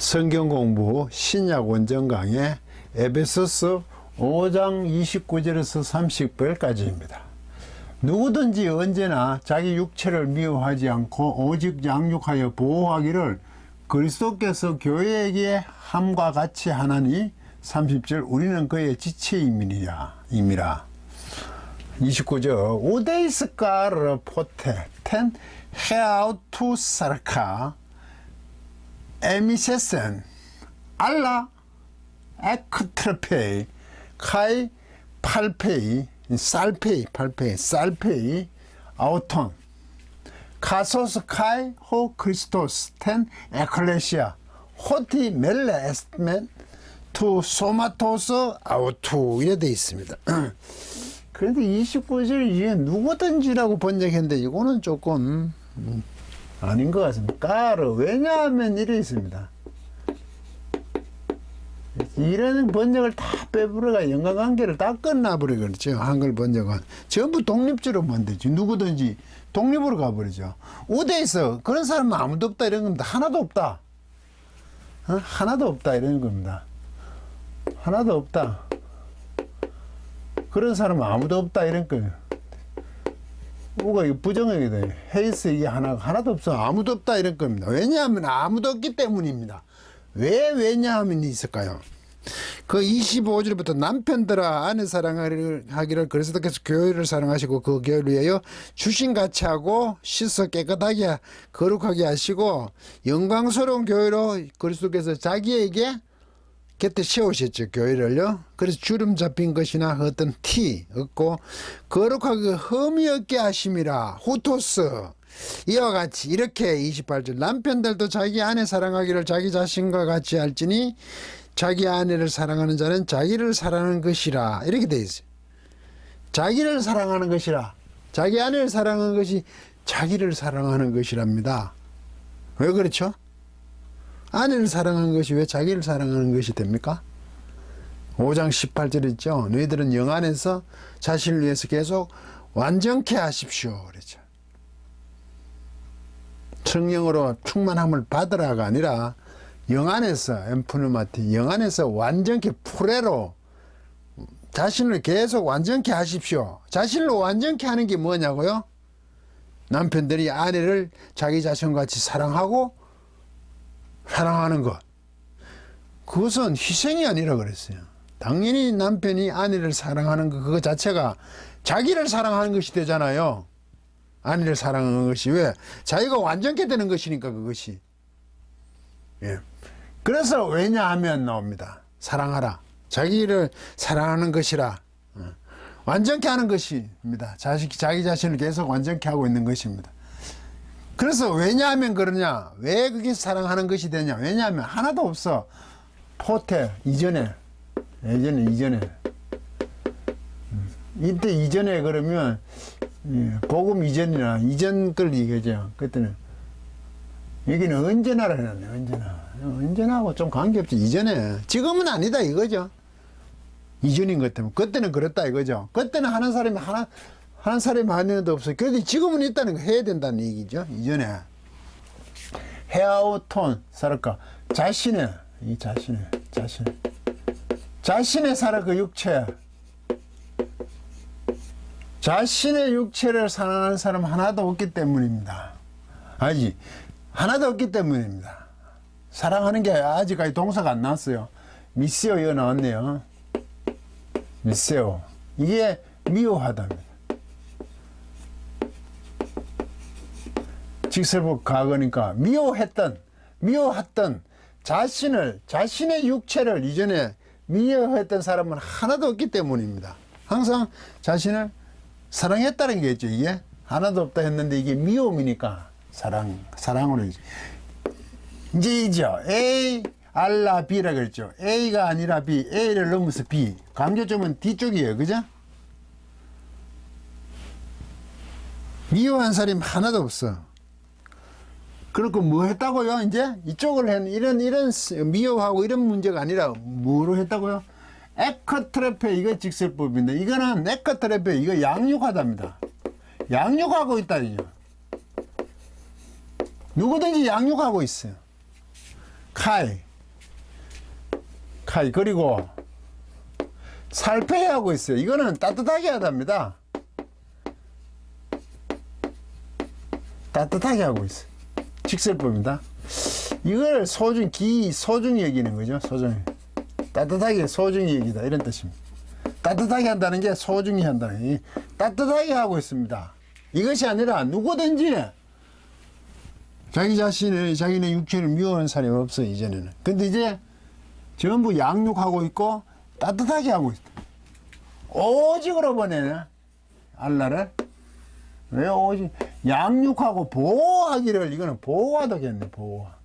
성경 공부 신약 원정 강의 에베소서 5장 29절에서 30절까지입니다. 누구든지 언제나 자기 육체를 미워하지 않고 오직 양육하여 보호하기를 그리스도께서 교회에게 함과 같이 하나니 30절 우리는 그의 지체임이라. 29절 우데이스 까르 포테 텐 헤아우투 사르카 에미세센 알라 에크트레페이 카이 팔페이 살페이 아우톤 카소스 카이 호 크리스토스 텐 에클레시아 호티 멜레 에스멘 투 소마토스 아우투 이래 돼 있습니다. 그런데 29절 이게 누구든지라고 번역했는데 이거는 조금 아닌 것 같습니다. 까르 왜냐하면 이래 있습니다. 이런 번역을 다 빼버려가 연관관계를 다 끝나버리겠죠. 한글 번역은 전부 독립적으로 만들죠. 누구든지 독립으로 가버리죠. 우대에서 그런 사람은 아무도 없다 이런 겁니다. 하나도 없다. 하나도 없다 이런 겁니다. 하나도 없다. 그런 사람은 아무도 없다 이런 거예요. 우가 이거 부정하게 돼요. 헤이스 이게 하나도 없어. 아무도 없다 이런 겁니다. 왜냐하면 아무도 없기 때문입니다. 왜 왜냐하면 있을까요? 그 25절부터 남편들아 아내 사랑하기를 그리스도께서 교회를 사랑하시고 그 교회를 위하여 주신같이 하고 씻어 깨끗하게 거룩하게 하시고 영광스러운 교회로 그리스도께서 자기에게 곁에 세우셨죠. 교회를요. 그래서 주름 잡힌 것이나 어떤 티 없고 거룩하게 흠이 없게 하심이라. 후토스 이와 같이 이렇게 28절 남편들도 자기 아내 사랑하기를 자기 자신과 같이 할지니 자기 아내를 사랑하는 자는 자기를 사랑하는 것이라. 이렇게 되어 있어요. 자기를 사랑하는 것이라. 자기 아내를 사랑하는 것이 자기를 사랑하는 것이랍니다. 왜 그렇죠? 아내를 사랑하는 것이 왜 자기를 사랑하는 것이 됩니까? 5장 18절 있죠. 너희들은 영 안에서 자신을 위해서 계속 완전케 하십시오. 그렇죠. 성령으로 충만함을 받으라가 아니라 영 안에서 엠프누마티 영 안에서 완전케 프레로 자신을 계속 완전케 하십시오. 자신을 완전케 하는 게 뭐냐고요? 남편들이 아내를 자기 자신과 같이 사랑하고 사랑하는 것. 그것은 희생이 아니라 그랬어요. 당연히 남편이 아내를 사랑하는 것 그거 자체가 자기를 사랑하는 것이 되잖아요. 아내를 사랑하는 것이 왜? 자기가 완전케 되는 것이니까 그것이. 예. 그래서 왜냐하면 나옵니다. 사랑하라. 자기를 사랑하는 것이라. 완전케 하는 것입니다. 자기 자신을 계속 완전케 하고 있는 것입니다. 그래서 왜냐하면 그러냐? 왜 그게 사랑하는 것이 되냐? 왜냐하면 하나도 없어. 포테 이전에 이때 이전에 그러면 복음 이전 걸 얘기하죠. 그때는 여기는 언제나라 해놨네. 언제나하고 좀 관계없지. 이전에 지금은 아니다 이거죠. 이전인 것 때문에 그때는 그랬다 이거죠. 그때는 하는 사람이 하는 사람이 아무도 없어요. 그래도 지금은 있다는 거 해야 된다는 얘기죠. 이전에 헤아우톤 사랄까 자신의 사랄 그 육체 자신의 육체를 사랑하는 사람 하나도 없기 때문입니다. 하나도 없기 때문입니다. 사랑하는 게 아직까지 동사가 안 나왔어요. 미세오 이거 나왔네요. 미세오 이게 미워하답니다. 직설법 과거니까 미워했던 자신의 육체를 이전에 미워했던 사람은 하나도 없기 때문입니다. 항상 자신을 사랑했다는 게 있죠. 이게 하나도 없다 했는데 이게 미움이니까 사랑으로 이제 있죠. A 알라 B라 그랬죠. A가 아니라 B, A를 넘어서 B. 강조점은 뒤쪽이에요. 그죠? 미워한 사람이 하나도 없어. 그렇고 뭐 했다고요? 이제 이쪽을 이런 미워하고 이런 문제가 아니라 뭐로 했다고요? 에커트레페 이거 직설법인데 이거는 에커트레페 이거 양육하답니다. 양육하고 있다니요. 누구든지 양육하고 있어요. 카이 카이. 그리고 살페이 하고 있어요. 이거는 따뜻하게 하답니다. 따뜻하게 하고 있어요. 직설법입니다. 이걸 소중히 여기는 거죠. 소중히. 따뜻하게 소중히 여기다. 이런 뜻입니다. 따뜻하게 한다는 게 소중히 한다는, 따뜻하게 하고 있습니다. 이것이 아니라 누구든지 자기 자기네 육체를 미워하는 사람이 없어요, 이전에는. 근데 이제 전부 양육하고 있고 따뜻하게 하고 있다. 오직으로 보내네, 알라를. 왜 오직? 양육하고 보호하기를, 이거는 보호하다겠네, 보호하.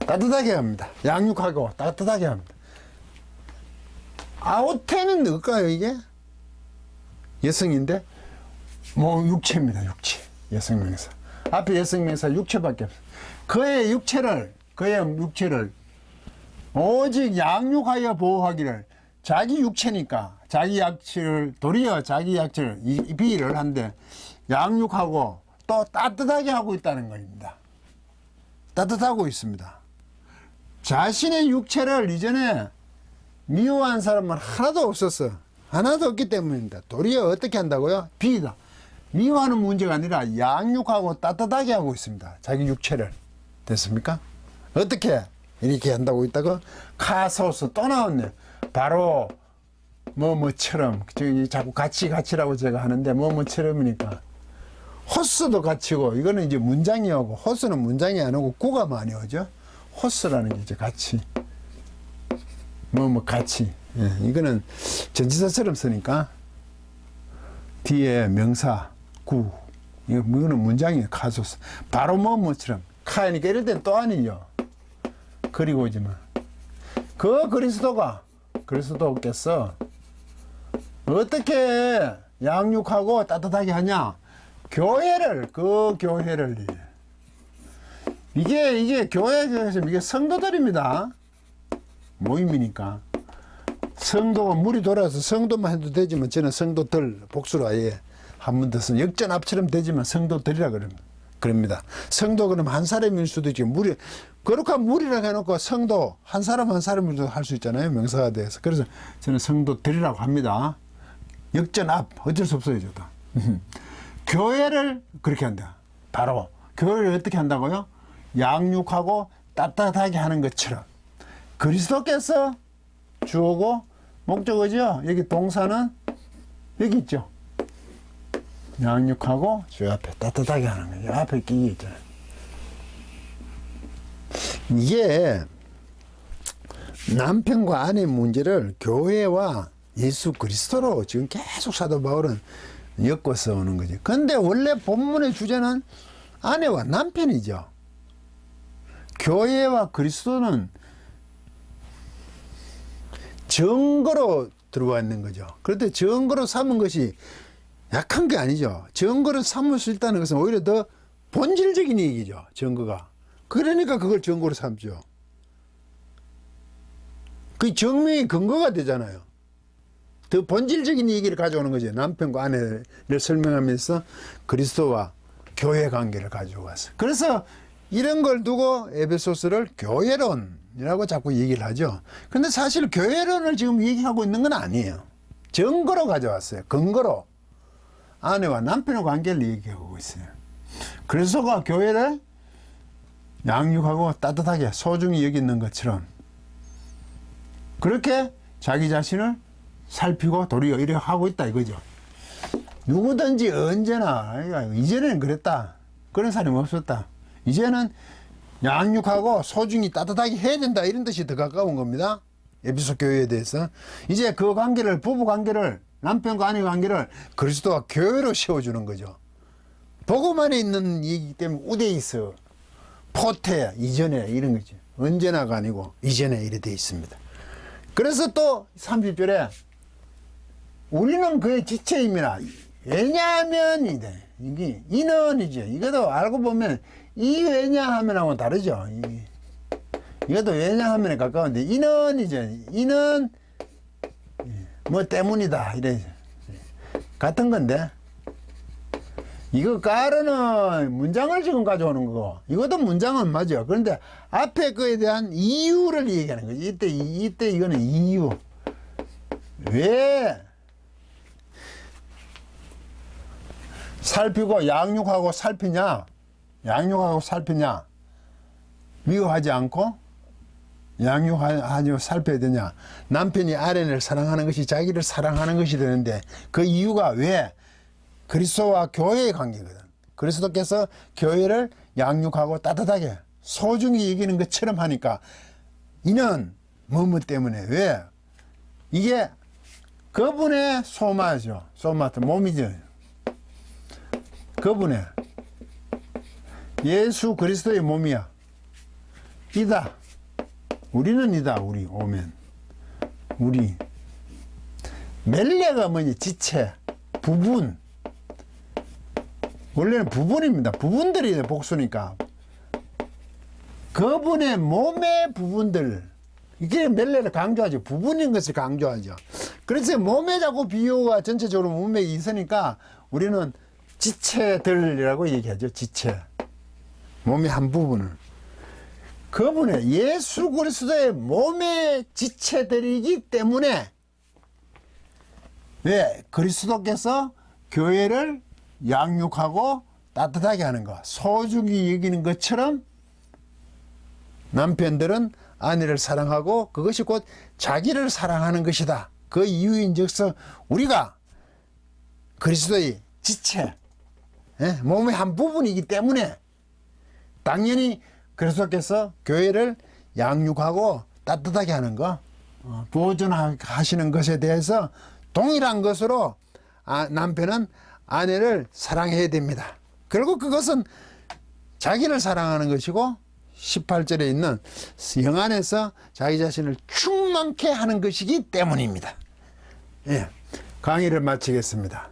따뜻하게 합니다. 양육하고 따뜻하게 합니다. 아우테는 누굴까요, 이게? 여성인데, 뭐, 육체입니다, 육체. 여성명사. 앞에 여성명사 육체밖에 없어요. 그의 육체를 오직 양육하여 보호하기를, 자기 육체니까, 자기 약체를, 도리어 자기 약체를, 이 비를 한데, 양육하고 또 따뜻하게 하고 있다는 겁니다. 따뜻하고 있습니다. 자신의 육체를 이전에 미워한 사람은 하나도 없었어. 하나도 없기 때문입니다. 도리어 어떻게 한다고요? 비다. 미워하는 문제가 아니라 양육하고 따뜻하게 하고 있습니다. 자기 육체를. 됐습니까? 어떻게 이렇게 한다고 있다고? 카소스 또 나왔네. 바로 뭐뭐처럼. 자꾸 같이라고 제가 하는데 뭐뭐처럼이니까. 호스도 같이고, 이거는 이제 문장이 오고, 호스는 문장이 안 오고 구가 많이 오죠. 호스라는 게 이제 같이. 같이. 예, 이거는 전치사처럼 쓰니까 뒤에 명사, 구. 이거는 문장이에요. 카소스. 바로 뭐뭐처럼. 카니까 이럴 땐 또 아니죠. 그리고 오지만. 그 그리스도께서 어떻게 양육하고 따뜻하게 하냐? 교회를 이게 교회에서 이게 성도들입니다. 모임이니까. 성도가 물이 돌아서 성도만 해도 되지만 저는 성도들 복수로 아예 한 번 더 쓴 역전압처럼 되지만 성도들이라 그럽니다. 성도 그럼 한 사람일 수도 있지. 거룩한 물이라고 해놓고 성도 한 사람을 할 수 있잖아요. 명사가 돼서. 그래서 저는 성도들이라고 합니다. 역전압 어쩔 수 없어요. 저도. 교회를 그렇게 한다. 바로 교회를 어떻게 한다고요? 양육하고 따뜻하게 하는 것처럼. 그리스도께서 주어고 목적어죠. 여기 동사는 여기 있죠. 양육하고 저 앞에 따뜻하게 하는 거예요. 앞에 끼게 있잖아요. 이게 남편과 아내 문제를 교회와 예수 그리스도로 지금 계속 사도 바울은 엮어서 오는 거지. 근데 원래 본문의 주제는 아내와 남편이죠. 교회와 그리스도는 증거로 들어와 있는 거죠. 그런데 증거로 삼은 것이 약한 게 아니죠. 증거로 삼을 수 있다는 것은 오히려 더 본질적인 얘기죠. 증거가. 그러니까 그걸 증거로 삼죠. 그 증명이 근거가 되잖아요. 더 본질적인 얘기를 가져오는 거죠. 남편과 아내를 설명하면서 그리스도와 교회 관계를 가져와서. 그래서 이런 걸 두고 에베소서를 교회론이라고 자꾸 얘기를 하죠. 그런데 사실 교회론을 지금 얘기하고 있는 건 아니에요. 증거로 가져왔어요. 근거로. 아내와 남편의 관계를 얘기하고 있어요. 그리스도가 교회를 양육하고 따뜻하게 소중히 여기는 것처럼 그렇게 자기 자신을 살피고 도리어 이래 하고 있다 이거죠. 누구든지 언제나 이전에는 그랬다. 그런 사람이 없었다. 이제는 양육하고 소중히 따뜻하게 해야 된다. 이런 뜻이 더 가까운 겁니다. 에베소 교회에 대해서. 이제 그 관계를, 부부 관계를, 남편과 아내 관계를 그리스도와 교회로 세워주는 거죠. 복음 안에 있는 얘기 때문에 우대에 있어. 포태, 이전에 이런 거죠. 언제나가 아니고 이전에 이래 돼 있습니다. 그래서 또 30절에 우리는 그의 지체임이라. 왜냐하면 이게 인원이죠. 이것도 알고 보면 이 왜냐하면하고는 다르죠. 이것도 왜냐하면에 가까운데 인원이죠. 인원 뭐 때문이다 이래 같은 건데 이거 까르는 문장을 지금 가져오는 거고, 이것도 문장은 맞아. 그런데 앞에 거에 대한 이유를 얘기하는 거지. 이때 이거는 이유. 왜 살피고 양육하고 살피냐? 양육하고 살피냐? 미워하지 않고 양육하고 살펴야 되냐? 남편이 아내를 사랑하는 것이 자기를 사랑하는 것이 되는데, 그 이유가 왜? 그리스도와 교회의 관계거든. 그리스도께서 교회를 양육하고 따뜻하게 소중히 여기는 것처럼 하니까, 이는 뭐뭐 때문에, 왜? 이게 그분의 소마죠. 소마트, 몸이죠. 그분의 예수 그리스도의 몸이야. 이다. 우리는 이다. 우리 오면. 우리. 멜레가 뭐니? 지체, 부분. 원래는 부분입니다. 부분들이 복수니까. 그분의 몸의 부분들. 이게 멜레를 강조하죠. 부분인 것을 강조하죠. 그래서 몸에 자꾸 비유가 전체적으로 몸에 있으니까 우리는 지체들이라고 얘기하죠. 지체. 몸의 한 부분을. 그분의 예수 그리스도의 몸의 지체들이기 때문에, 왜? 그리스도께서 교회를 양육하고 따뜻하게 하는 것, 소중히 여기는 것처럼 남편들은 아내를 사랑하고 그것이 곧 자기를 사랑하는 것이다. 그 이유인즉슨 우리가 그리스도의 지체, 몸의 한 부분이기 때문에 당연히 그리스도께서 교회를 양육하고 따뜻하게 하는 것, 보존하시는 것에 대해서 동일한 것으로 남편은 아내를 사랑해야 됩니다. 그리고 그것은 자기를 사랑하는 것이고 18절에 있는 영 안에서 자기 자신을 충만케 하는 것이기 때문입니다. 예, 강의를 마치겠습니다.